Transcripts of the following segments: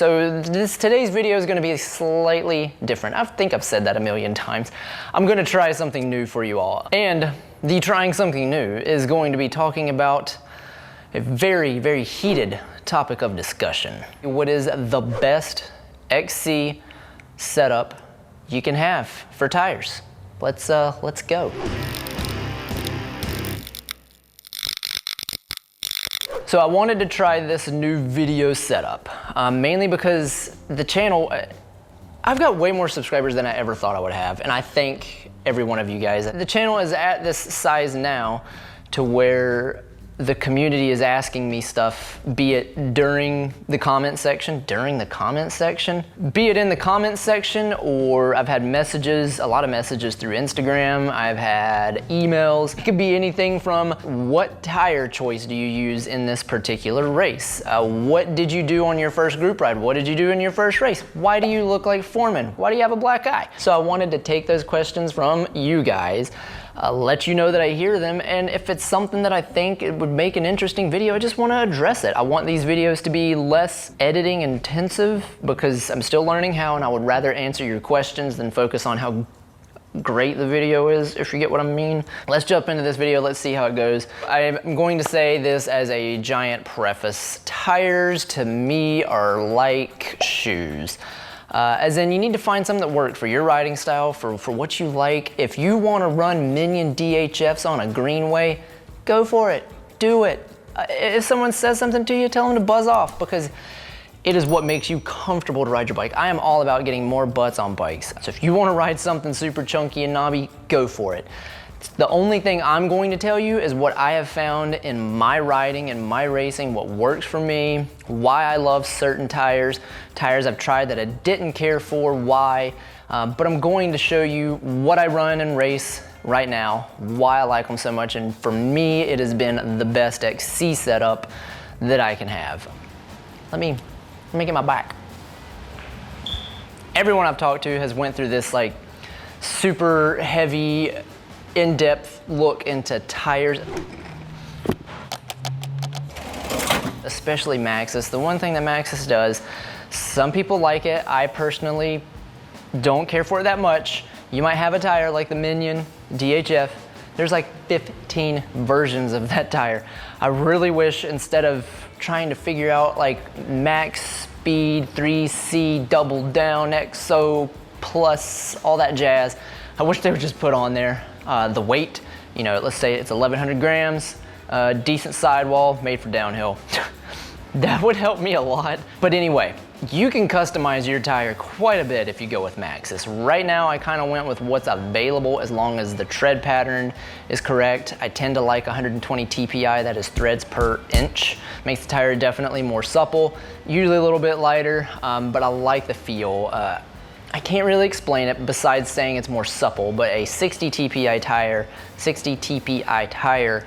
So today's video is gonna be slightly different. I think I've said that a million times. I'm gonna try something new for you all. And the trying something new is going to be talking about a very, very heated topic of discussion. What is the best XC setup you can have for tires? Let's go. So I wanted to try this new video setup, mainly because the channel, I've got way more subscribers than I ever thought I would have, and I thank every one of you guys. The channel is at this size now to where the community is asking me stuff, be it during the comment section, be it in the comment section, or I've had messages, a lot of messages through Instagram, I've had emails. It could be anything from, what tire choice do you use in this particular race? What did you do on your first group ride? What did you do in your first race? Why do you look like Foreman? Why do you have a black eye? So I wanted to take those questions from you guys, let you know that I hear them, and if it's something that I think it would make an interesting video, I just want to address it. I want these videos to be less editing intensive because I'm still learning how, and I would rather answer your questions than focus on how great the video is, if you get what I mean. Let's jump into this video, let's see how it goes. I'm going to say this as a giant preface. Tires to me are like shoes. As in, you need to find something that works for your riding style, for what you like. If you want to run Minion DHFs on a greenway, go for it, do it. If someone says something to you, tell them to buzz off, because it is what makes you comfortable to ride your bike. I am all about getting more butts on bikes. So if you want to ride something super chunky and knobby, go for it. The only thing I'm going to tell you is what I have found in my riding and my racing, what works for me, why I love certain tires I've tried that I didn't care for, why, but I'm going to show you what I run and race right now, why I like them so much, and for me, it has been the best XC setup that I can have. Let me get my back. Everyone I've talked to has went through this like super heavy, in-depth look into tires, especially Maxxis. The one thing that Maxxis does, some people like it. I personally don't care for it that much. You might have a tire like the Minion DHF. There's like 15 versions of that tire. I really wish, instead of trying to figure out like max speed, 3C, double down, XO plus, all that jazz, I wish they would just put on there the weight. You know, let's say it's 1,100 grams, decent sidewall, made for downhill. That would help me a lot. But anyway, you can customize your tire quite a bit if you go with Maxxis. Right now, I kind of went with what's available as long as the tread pattern is correct. I tend to like 120 TPI, that is threads per inch. Makes the tire definitely more supple, usually a little bit lighter, but I like the feel. I can't really explain it besides saying it's more supple, but a 60 TPI tire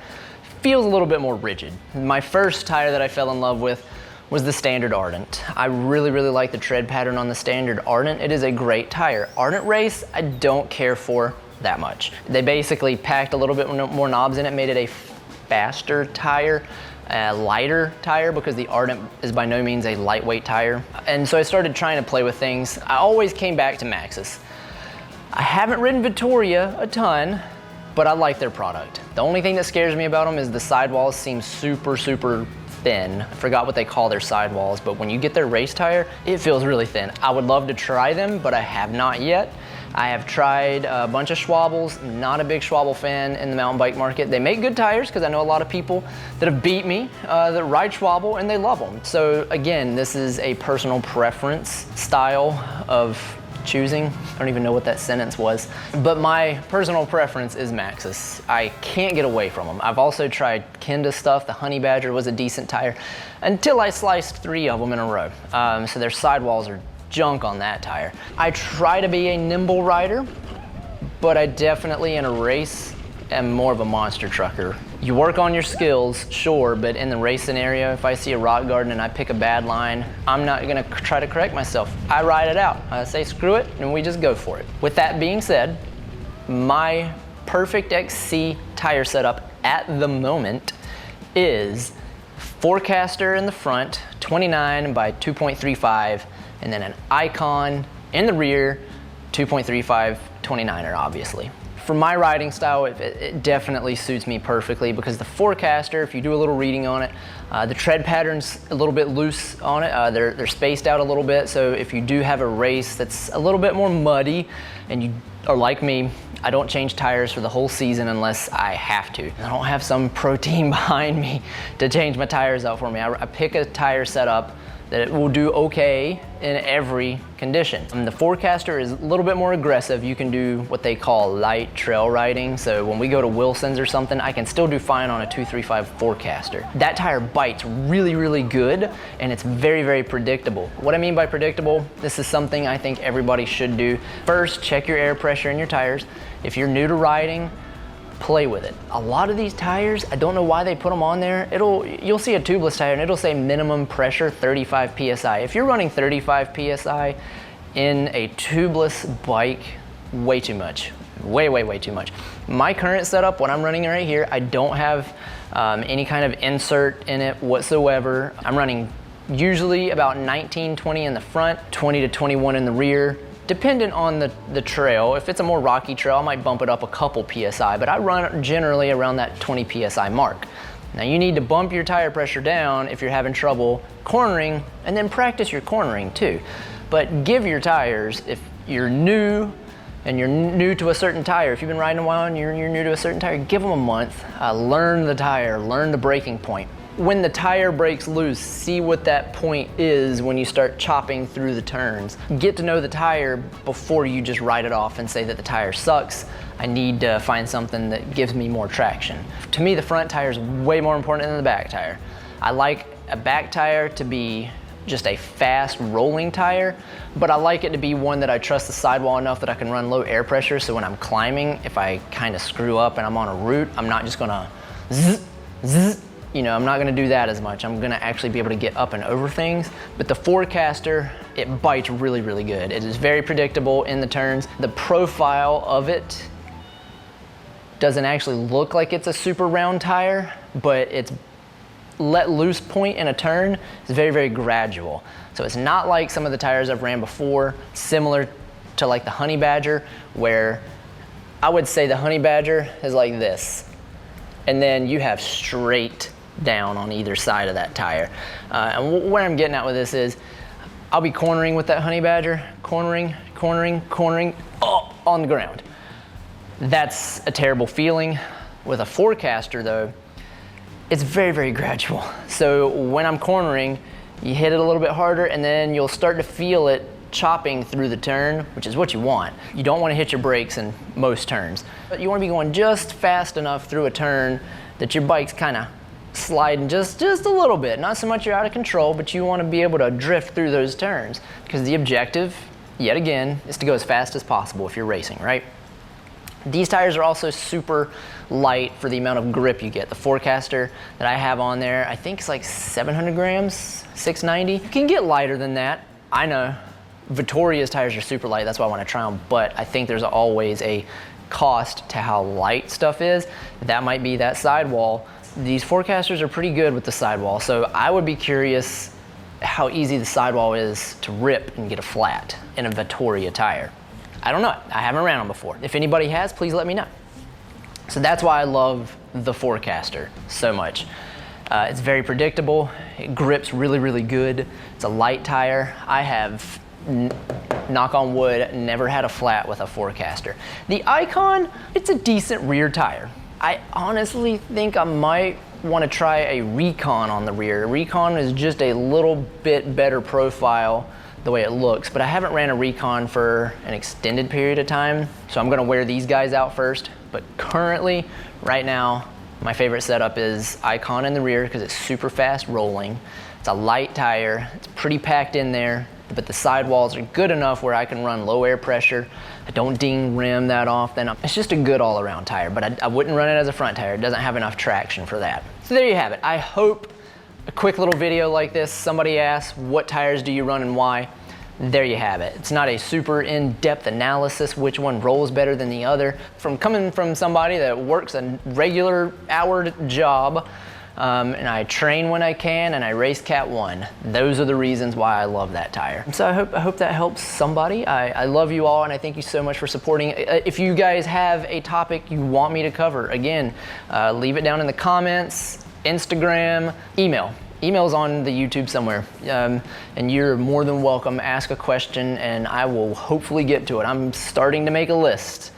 feels a little bit more rigid. My first tire that I fell in love with was the Standard Ardent. I really, really like the tread pattern on the Standard Ardent. It is a great tire. Ardent Race, I don't care for that much. They basically packed a little bit more knobs in it, made it a faster tire, a lighter tire, because the Ardent is by no means a lightweight tire. And so I started trying to play with things. I always came back to Maxxis. I haven't ridden Vittoria a ton, but I like their product. The only thing that scares me about them is the sidewalls seem super, super thin. I forgot what they call their sidewalls, but when you get their race tire, it feels really thin. I would love to try them, but I have not yet. I have tried a bunch of Schwabbles, not a big Schwabble fan in the mountain bike market. They make good tires, because I know a lot of people that have beat me that ride Schwabble and they love them. So again, this is a personal preference style of choosing. I don't even know what that sentence was, but my personal preference is Maxxis. I can't get away from them. I've also tried Kenda stuff. The Honey Badger was a decent tire until I sliced 3 of them in a row. So their sidewalls are junk on that tire. I try to be a nimble rider, but I definitely in a race am more of a monster trucker. You work on your skills, sure, but in the race scenario, if I see a rock garden and I pick a bad line, I'm not gonna try to correct myself. I ride it out. I say screw it, and we just go for it. With that being said, my perfect XC tire setup at the moment is Forecaster in the front, 29 by 2.35, and then an Icon in the rear, 2.35 29er, obviously. For my riding style, it definitely suits me perfectly because the Forecaster, if you do a little reading on it, the tread pattern's a little bit loose on it. They're spaced out a little bit, so if you do have a race that's a little bit more muddy and you are like me, I don't change tires for the whole season unless I have to. I don't have some pro team behind me to change my tires out for me. I pick a tire setup that it will do okay in every condition. And the Forecaster is a little bit more aggressive. You can do what they call light trail riding. So when we go to Wilson's or something, I can still do fine on a 235 Forecaster. That tire bites really, really good, and it's very, very predictable. What I mean by predictable, this is something I think everybody should do. First, check your air pressure in your tires. If you're new to riding, play with it. A lot of these tires, I don't know why they put them on there. You'll see a tubeless tire and it'll say minimum pressure 35 PSI. If you're running 35 PSI in a tubeless bike, way too much. Way, way, way too much. My current setup, what I'm running right here, I don't have any kind of insert in it whatsoever. I'm running usually about 19, 20 in the front, 20 to 21 in the rear. Dependent on the trail. If it's a more rocky trail, I might bump it up a couple PSI, but I run generally around that 20 PSI mark. Now you need to bump your tire pressure down if you're having trouble cornering, and then practice your cornering too. But give your tires, if you're new and you're new to a certain tire, if you've been riding a while and you're new to a certain tire, give them a month, learn the tire, learn the braking point. When the tire breaks loose, see what that point is when you start chopping through the turns. Get to know the tire before you just write it off and say that the tire sucks. I need to find something that gives me more traction. To me, the front tire is way more important than the back tire. I like a back tire to be just a fast rolling tire, but I like it to be one that I trust the sidewall enough that I can run low air pressure, so when I'm climbing, if I kind of screw up and I'm on a route, I'm not just gonna zzz, zzz. You know, I'm not gonna do that as much. I'm gonna actually be able to get up and over things. But the Forecaster, it bites really, really good. It is very predictable in the turns. The profile of it doesn't actually look like it's a super round tire, but its let loose point in a turn is very, very gradual. So it's not like some of the tires I've ran before, similar to like the Honey Badger, where I would say the Honey Badger is like this. And then you have straight down on either side of that tire. And where I'm getting at with this is, I'll be cornering with that Honey Badger, cornering, on the ground. That's a terrible feeling. With a Forecaster though, it's very, very gradual. So when I'm cornering, you hit it a little bit harder and then you'll start to feel it chopping through the turn, which is what you want. You don't want to hit your brakes in most turns, but you want to be going just fast enough through a turn that your bike's kind of sliding just a little bit. Not so much you're out of control, but you want to be able to drift through those turns, because the objective, yet again, is to go as fast as possible if you're racing, right? These tires are also super light for the amount of grip you get. The Forecaster that I have on there, I think it's like 700 grams, 690. You can get lighter than that, I know. Vittoria's tires are super light, that's why I want to try them, but I think there's always a cost to how light stuff is. That might be that sidewall. These Forecasters are pretty good with the sidewall, so I would be curious how easy the sidewall is to rip and get a flat in a Vittoria tire. I don't know, I haven't ran them before. If anybody has, please let me know. So that's why I love the Forecaster so much. It's very predictable, it grips really, really good. It's a light tire. I have, knock on wood, never had a flat with a Forecaster. The Icon, it's a decent rear tire. I honestly think I might want to try a Recon on the rear. Recon is just a little bit better profile the way it looks, but I haven't ran a Recon for an extended period of time, so I'm gonna wear these guys out first. But currently, right now, my favorite setup is Icon in the rear because it's super fast rolling. It's a light tire, it's pretty packed in there, but the sidewalls are good enough where I can run low air pressure. I don't ding rim that often. It's just a good all-around tire, but I wouldn't run it as a front tire. It doesn't have enough traction for that. So there you have it. I hope a quick little video like this, somebody asks, what tires do you run and why? There you have it. It's not a super in-depth analysis, which one rolls better than the other. Coming from somebody that works a regular hour job, and I train when I can, and I race Cat 1. Those are the reasons why I love that tire. So I hope that helps somebody. I love you all, and I thank you so much for supporting. If you guys have a topic you want me to cover, again, leave it down in the comments, Instagram, email. Email's on the YouTube somewhere, and you're more than welcome. Ask a question, and I will hopefully get to it. I'm starting to make a list.